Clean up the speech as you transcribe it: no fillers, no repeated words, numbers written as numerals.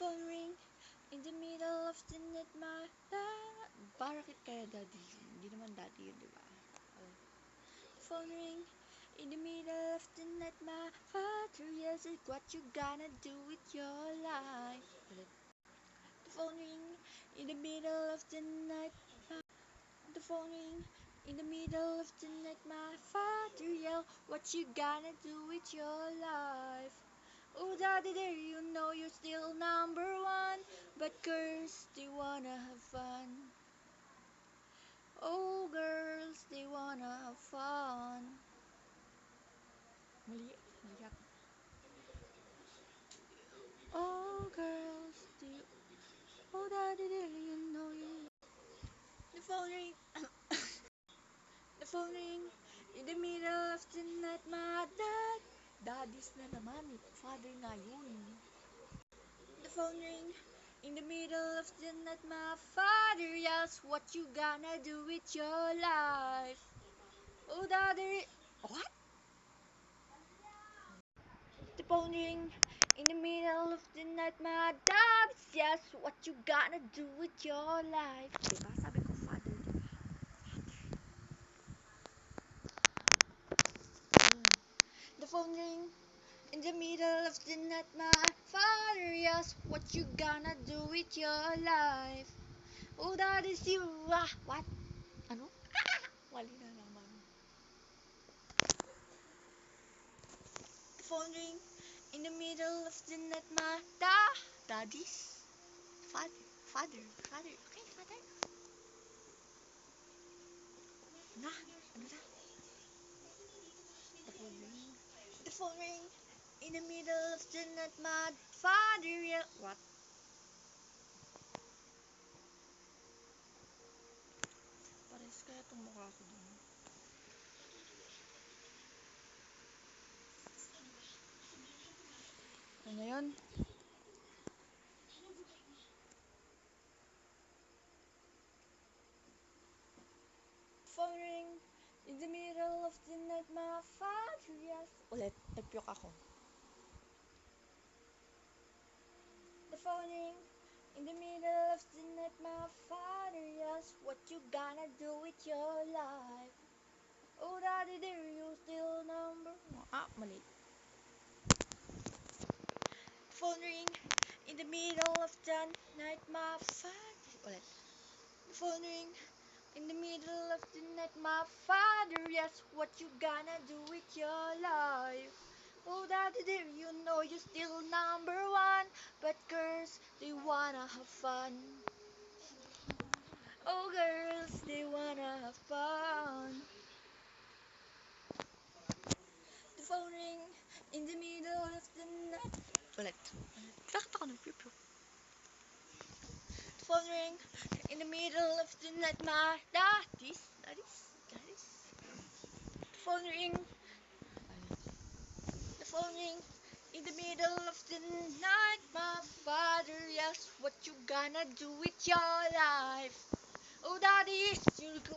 phone ring in the middle of the night, my dad. Bakit kaya daddy yun? Hindi naman daddy yun, di ba? Phone ring in the middle of the night, my father yells at what you gonna do with your life. The phone ring in the middle of the night. The phone ring in the middle of the night, my father yells, what you gonna do with your life? Oh, daddy, there you know you're still number one, but girls, they wanna have fun. Oh, girls, they wanna have fun. Mali ako. Oh, girls, oh, daddy, there you know you. The phone ring, the phone ring in the middle of the night, my dad. Daddy's na naman, father nga yun. The phone ring in the middle of the night, my father yells, what you gonna do with your life? Oh, daddy. What? The phone ring in the middle of the night, my dad says, what you gonna do with your life? Diba? Sabi ko, father. The phone ring in the middle of the night, my father yells, what you gonna do with your life? Oh, that is you. Ah, what? Ano? Wali na naman. The phone ring in the middle of the night, my daddy's father. Okay, father. Na, ano na? The phone ring in the middle of the night, my father yelled, what? Pares kaya itong mukha ko dun. Ano yun? Phone ring in the middle of the night, my father yells. Ulit, nagpiyok ako. The phone ring in the middle of the night, my father yells, what you gonna do with your life? Oh, daddy, there you still number one. Ah, mali. Phone ring in the middle of the night, my father. Ulit. Phone ring in the middle of the night, my father yells, what you gonna do with your life? Oh, daddy, there you know you're still number one, but girls, they wanna have fun. Oh, girls, they wanna have fun. The phone ring in the middle of the night. Ulit. Bakit ako nagpipyo? The phone ring in the middle of the night, my daddy's. The phone ring. The phone ring in the middle of the night, my father yells, what you gonna do with your life? Oh, daddy, you go.